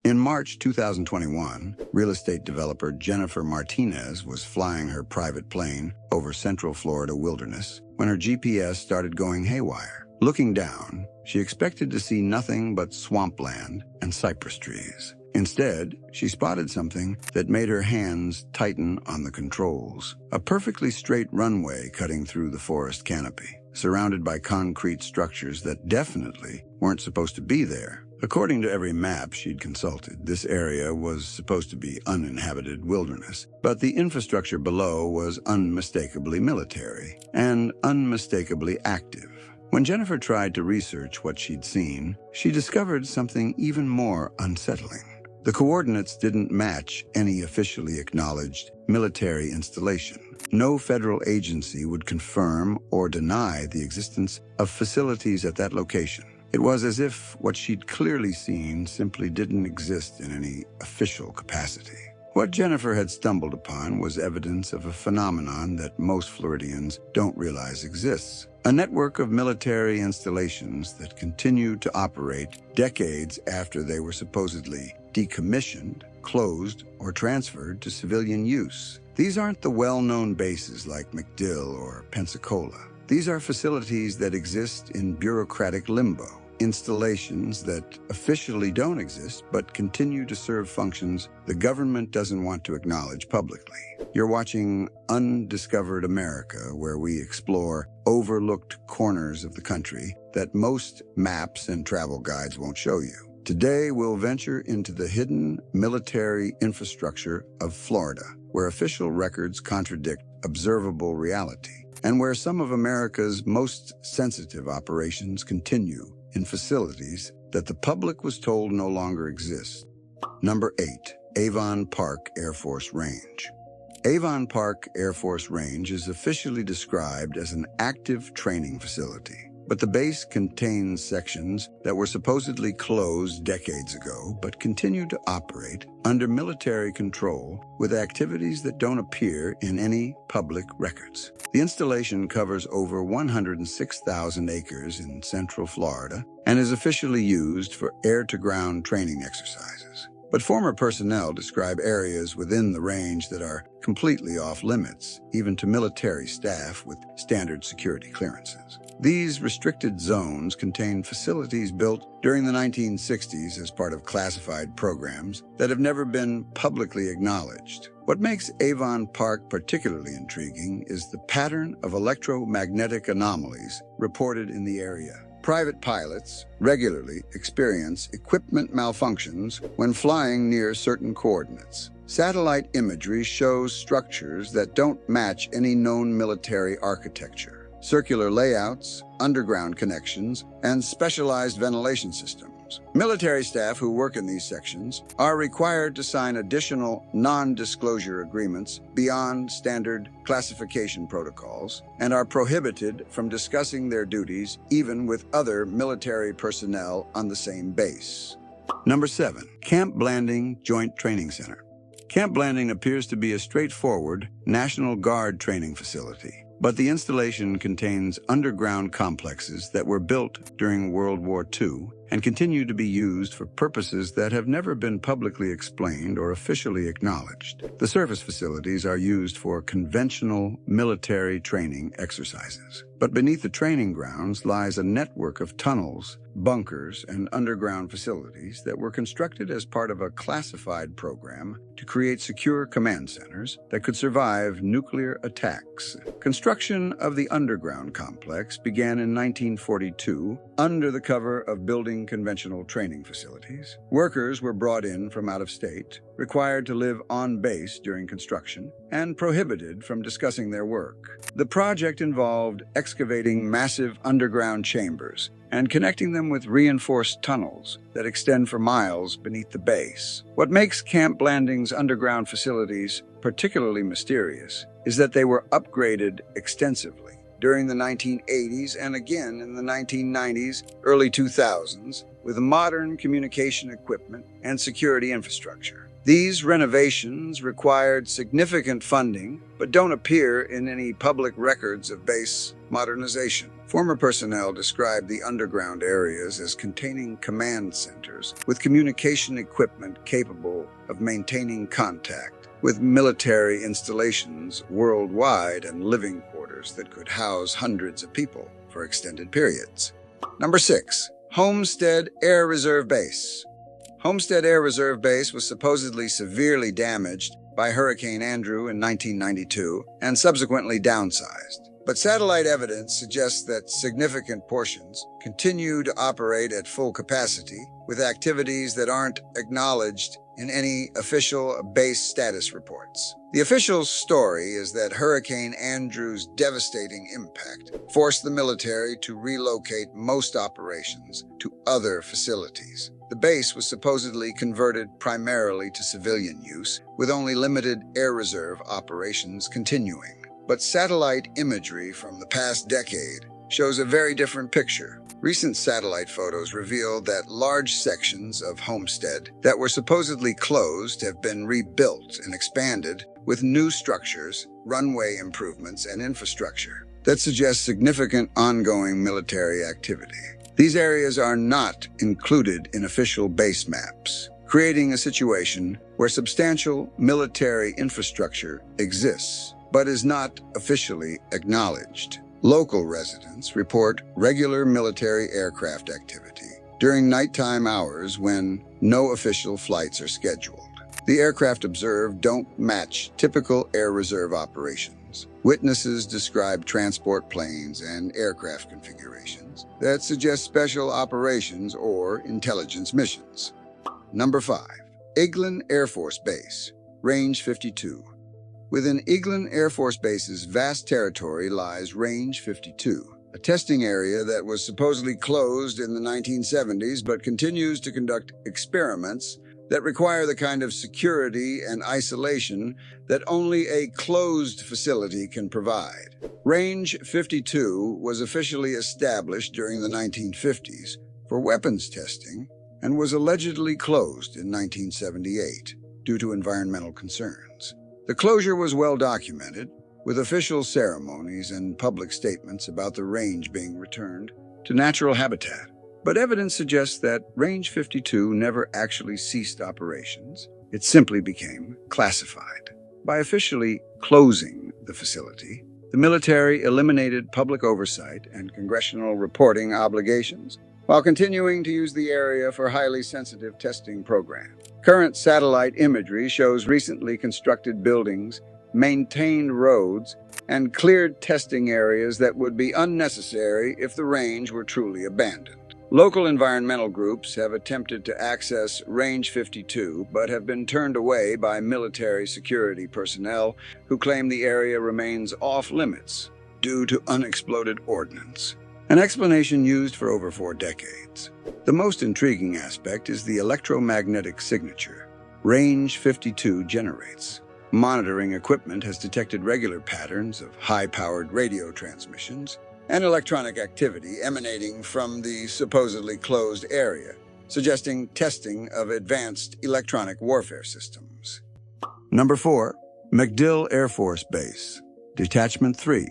In March 2021, real estate developer Jennifer Martinez was flying her private plane over Central Florida wilderness when her GPS started going haywire. Looking down, she expected to see nothing but swampland and cypress trees. Instead, she spotted something that made her hands tighten on the controls. A perfectly straight runway cutting through the forest canopy, surrounded by concrete structures that definitely weren't supposed to be there. According to every map she'd consulted, this area was supposed to be uninhabited wilderness, but the infrastructure below was unmistakably military and unmistakably active. When Jennifer tried to research what she'd seen, she discovered something even more unsettling. The coordinates didn't match any officially acknowledged military installation. No federal agency would confirm or deny the existence of facilities at that location. It was as if what she'd clearly seen simply didn't exist in any official capacity. What Jennifer had stumbled upon was evidence of a phenomenon that most Floridians don't realize exists. A network of military installations that continue to operate decades after they were supposedly decommissioned, closed, or transferred to civilian use. These aren't the well-known bases like MacDill or Pensacola. These are facilities that exist in bureaucratic limbo. Installations that officially don't exist but continue to serve functions the government doesn't want to acknowledge publicly. You're watching Undiscovered America, where we explore overlooked corners of the country that most maps and travel guides won't show you. Today, we'll venture into the hidden military infrastructure of Florida, where official records contradict observable reality, and where some of America's most sensitive operations continue in facilities that the public was told no longer exist. Number 8. Avon Park Air Force Range. Avon Park Air Force Range is officially described as an active training facility, but the base contains sections that were supposedly closed decades ago but continue to operate under military control with activities that don't appear in any public records. The installation covers over 106,000 acres in Central Florida and is officially used for air-to-ground training exercises. But former personnel describe areas within the range that are completely off-limits, even to military staff with standard security clearances. These restricted zones contain facilities built during the 1960s as part of classified programs that have never been publicly acknowledged. What makes Avon Park particularly intriguing is the pattern of electromagnetic anomalies reported in the area. Private pilots regularly experience equipment malfunctions when flying near certain coordinates. Satellite imagery shows structures that don't match any known military architecture. Circular layouts, underground connections, and specialized ventilation systems. Military staff who work in these sections are required to sign additional non-disclosure agreements beyond standard classification protocols and are prohibited from discussing their duties even with other military personnel on the same base. Number 7. Camp Blanding Joint Training Center. Camp Blanding appears to be a straightforward National Guard training facility, but the installation contains underground complexes that were built during World War II and continue to be used for purposes that have never been publicly explained or officially acknowledged. The surface facilities are used for conventional military training exercises, but beneath the training grounds lies a network of tunnels, bunkers, and underground facilities that were constructed as part of a classified program to create secure command centers that could survive nuclear attacks. Construction of the underground complex began in 1942 under the cover of building conventional training facilities. Workers were brought in from out of state, required to live on base during construction, and prohibited from discussing their work. The project involved excavating massive underground chambers and connecting them with reinforced tunnels that extend for miles beneath the base. What makes Camp Blanding's underground facilities particularly mysterious is that they were upgraded extensively. during the 1980s and again in the 1990s, early 2000s, with modern communication equipment and security infrastructure. These renovations required significant funding, but don't appear in any public records of base modernization. Former personnel described the underground areas as containing command centers with communication equipment capable of maintaining contact with military installations worldwide and living quarters that could house hundreds of people for extended periods. Number 6. Homestead Air Reserve Base. Homestead Air Reserve Base was supposedly severely damaged by Hurricane Andrew in 1992 and subsequently downsized. But satellite evidence suggests that significant portions continue to operate at full capacity, with activities that aren't acknowledged in any official base status reports. The official story is that Hurricane Andrew's devastating impact forced the military to relocate most operations to other facilities. The base was supposedly converted primarily to civilian use, with only limited air reserve operations continuing. But satellite imagery from the past decade shows a very different picture. Recent satellite photos reveal that large sections of Homestead that were supposedly closed have been rebuilt and expanded with new structures, runway improvements, and infrastructure that suggest significant ongoing military activity. These areas are not included in official base maps, creating a situation where substantial military infrastructure exists but is not officially acknowledged. Local residents report regular military aircraft activity during nighttime hours when no official flights are scheduled. The aircraft observed don't match typical air reserve operations. Witnesses describe transport planes and aircraft configurations that suggest special operations or intelligence missions. Number 5. Eglin Air Force Base, Range 52. Within Eglin Air Force Base's vast territory lies Range 52, a testing area that was supposedly closed in the 1970s but continues to conduct experiments that require the kind of security and isolation that only a closed facility can provide. Range 52 was officially established during the 1950s for weapons testing and was allegedly closed in 1978 due to environmental concerns. The closure was well documented, with official ceremonies and public statements about the range being returned to natural habitat. But evidence suggests that Range 52 never actually ceased operations. It simply became classified. By officially closing the facility, the military eliminated public oversight and congressional reporting obligations, while continuing to use the area for highly sensitive testing programs. Current satellite imagery shows recently constructed buildings, maintained roads, and cleared testing areas that would be unnecessary if the range were truly abandoned. Local environmental groups have attempted to access Range 52, but have been turned away by military security personnel who claim the area remains off-limits due to unexploded ordnance, an explanation used for over 4 decades. The most intriguing aspect is the electromagnetic signature Range 52 generates. Monitoring equipment has detected regular patterns of high-powered radio transmissions and electronic activity emanating from the supposedly closed area, suggesting testing of advanced electronic warfare systems. Number 4. MacDill Air Force Base, Detachment 3.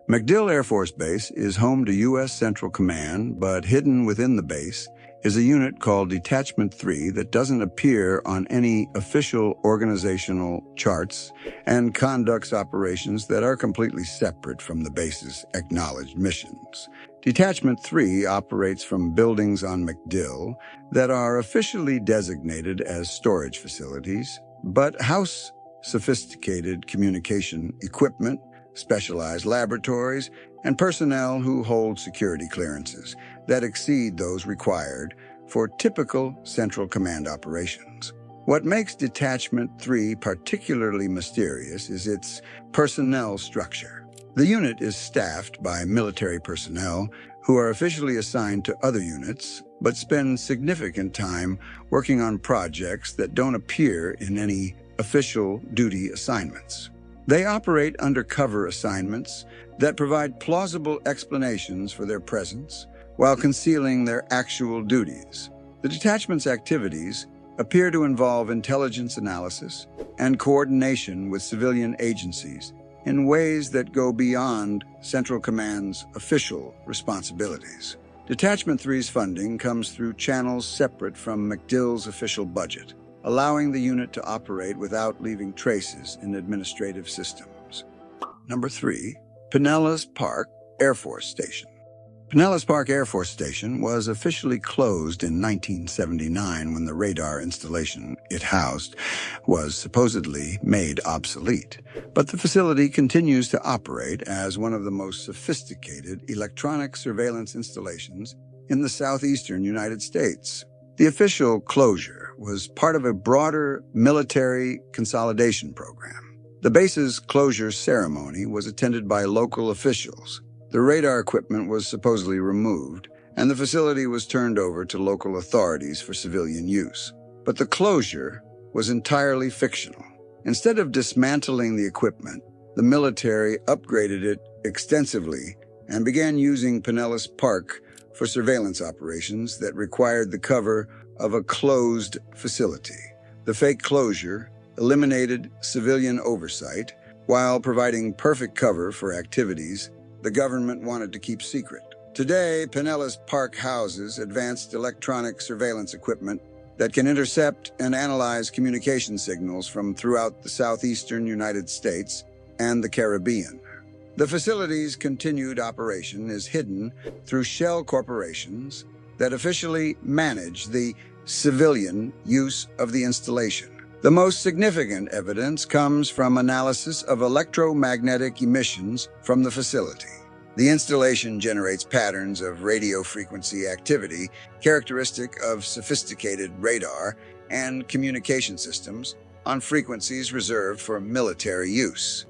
MacDill Air Force Base is home to U.S. Central Command, but hidden within the base is a unit called Detachment 3 that doesn't appear on any official organizational charts and conducts operations that are completely separate from the base's acknowledged missions. Detachment 3 operates from buildings on MacDill that are officially designated as storage facilities, but house sophisticated communication equipment, specialized laboratories, and personnel who hold security clearances that exceed those required for typical Central Command operations. What makes Detachment 3 particularly mysterious is its personnel structure. The unit is staffed by military personnel who are officially assigned to other units, but spend significant time working on projects that don't appear in any official duty assignments. They operate under cover assignments that provide plausible explanations for their presence while concealing their actual duties. The detachment's activities appear to involve intelligence analysis and coordination with civilian agencies in ways that go beyond Central Command's official responsibilities. Detachment 3's funding comes through channels separate from MacDill's official budget, allowing the unit to operate without leaving traces in administrative systems. Number 3. Pinellas Park Air Force Station. Pinellas Park Air Force Station was officially closed in 1979 when the radar installation it housed was supposedly made obsolete. But the facility continues to operate as one of the most sophisticated electronic surveillance installations in the southeastern United States. The official closure was part of a broader military consolidation program. The base's closure ceremony was attended by local officials. The radar equipment was supposedly removed, and the facility was turned over to local authorities for civilian use. But the closure was entirely fictional. Instead of dismantling the equipment, the military upgraded it extensively and began using Pinellas Park for surveillance operations that required the cover of a closed facility. The fake closure eliminated civilian oversight while providing perfect cover for activities the government wanted to keep secret. Today, Pinellas Park houses advanced electronic surveillance equipment that can intercept and analyze communication signals from throughout the southeastern United States and the Caribbean. The facility's continued operation is hidden through shell corporations that officially manage the civilian use of the installation. The most significant evidence comes from analysis of electromagnetic emissions from the facility. The installation generates patterns of radio frequency activity characteristic of sophisticated radar and communication systems on frequencies reserved for military use.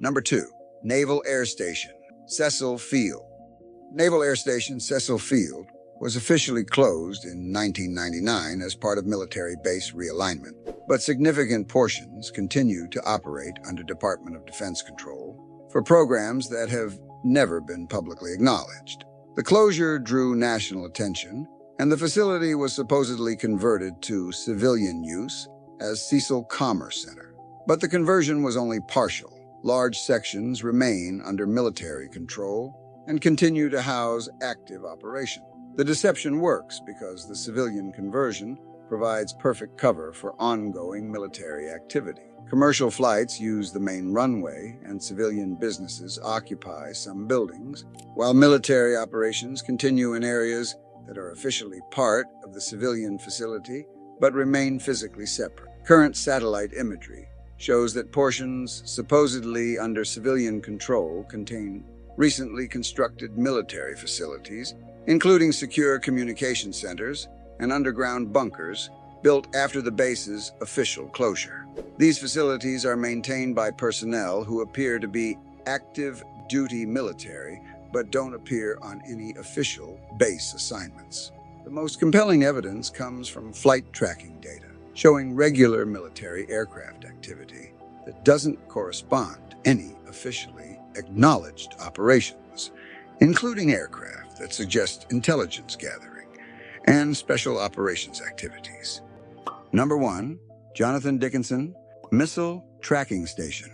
Number 2. Naval Air Station, Cecil Field. Naval Air Station Cecil Field was officially closed in 1999 as part of military base realignment, but significant portions continue to operate under Department of Defense control for programs that have never been publicly acknowledged. The closure drew national attention, and the facility was supposedly converted to civilian use as Cecil Commerce Center. But the conversion was only partial. Large sections remain under military control and continue to house active operation. The deception works because the civilian conversion provides perfect cover for ongoing military activity. Commercial flights use the main runway, and civilian businesses occupy some buildings, while military operations continue in areas that are officially part of the civilian facility but remain physically separate. Current satellite imagery shows that portions supposedly under civilian control contain recently constructed military facilities, including secure communication centers and underground bunkers built after the base's official closure. These facilities are maintained by personnel who appear to be active duty military but don't appear on any official base assignments. The most compelling evidence comes from flight tracking data, showing regular military aircraft activity that doesn't correspond to any officially acknowledged operations, including aircraft that suggest intelligence gathering and special operations activities. Number 1. Jonathan Dickinson Missile Tracking Station.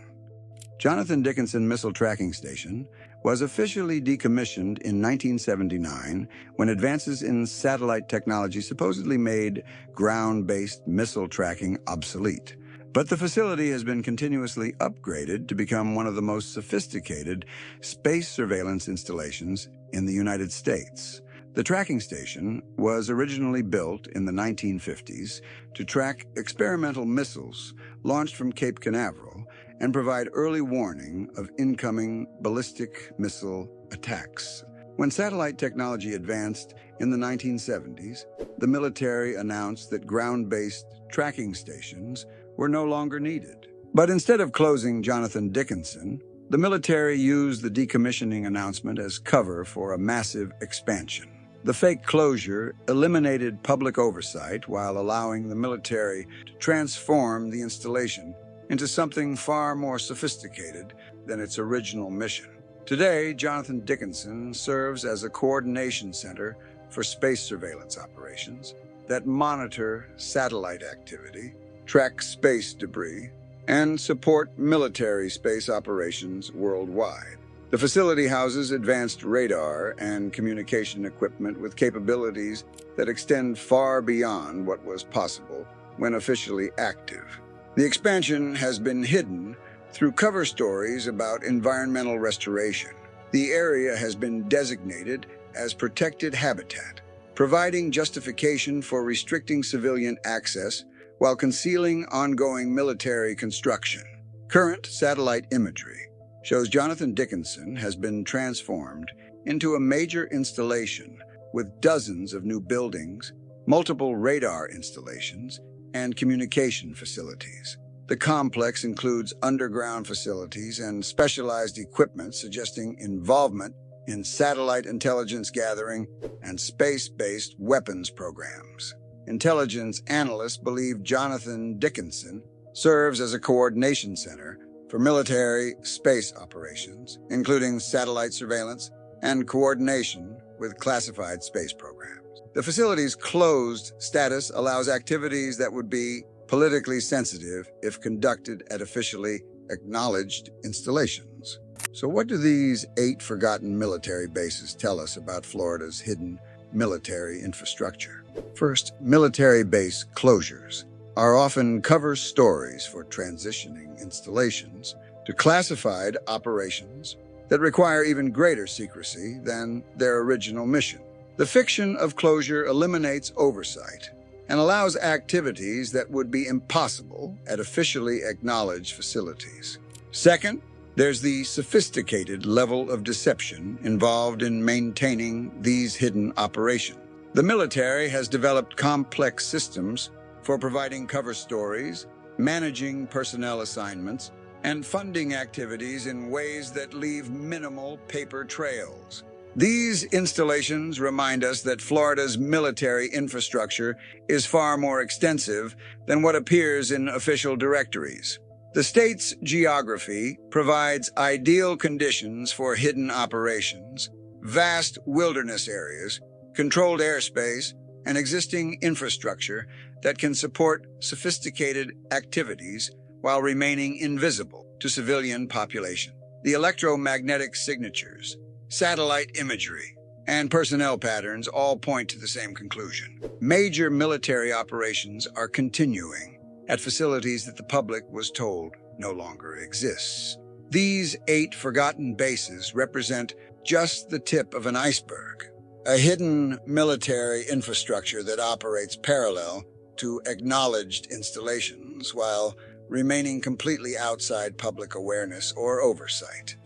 Jonathan Dickinson Missile Tracking Station was officially decommissioned in 1979 when advances in satellite technology supposedly made ground-based missile tracking obsolete. But the facility has been continuously upgraded to become one of the most sophisticated space surveillance installations in the United States. The tracking station was originally built in the 1950s to track experimental missiles launched from Cape Canaveral and provide early warning of incoming ballistic missile attacks. When satellite technology advanced in the 1970s, the military announced that ground-based tracking stations were no longer needed. But instead of closing Jonathan Dickinson, the military used the decommissioning announcement as cover for a massive expansion. The fake closure eliminated public oversight while allowing the military to transform the installation into something far more sophisticated than its original mission. Today, Jonathan Dickinson serves as a coordination center for space surveillance operations that monitor satellite activity, track space debris, and support military space operations worldwide. The facility houses advanced radar and communication equipment with capabilities that extend far beyond what was possible when officially active. The expansion has been hidden through cover stories about environmental restoration. The area has been designated as protected habitat, providing justification for restricting civilian access while concealing ongoing military construction. Current satellite imagery shows Jonathan Dickinson has been transformed into a major installation with dozens of new buildings, multiple radar installations, and communication facilities. The complex includes underground facilities and specialized equipment suggesting involvement in satellite intelligence gathering and space-based weapons programs. Intelligence analysts believe Jonathan Dickinson serves as a coordination center for military space operations, including satellite surveillance and coordination with classified space programs. The facility's closed status allows activities that would be politically sensitive if conducted at officially acknowledged installations. So what do these 8 forgotten military bases tell us about Florida's hidden military infrastructure? First, military base closures are often cover stories for transitioning installations to classified operations that require even greater secrecy than their original mission. The fiction of closure eliminates oversight and allows activities that would be impossible at officially acknowledged facilities. Second, there's the sophisticated level of deception involved in maintaining these hidden operations. The military has developed complex systems for providing cover stories, managing personnel assignments, and funding activities in ways that leave minimal paper trails. These installations remind us that Florida's military infrastructure is far more extensive than what appears in official directories. The state's geography provides ideal conditions for hidden operations, vast wilderness areas, controlled airspace, and existing infrastructure that can support sophisticated activities while remaining invisible to civilian population. The electromagnetic signatures, satellite imagery, and personnel patterns all point to the same conclusion. Major military operations are continuing at facilities that the public was told no longer exists. These 8 forgotten bases represent just the tip of an iceberg, a hidden military infrastructure that operates parallel to acknowledged installations while remaining completely outside public awareness or oversight.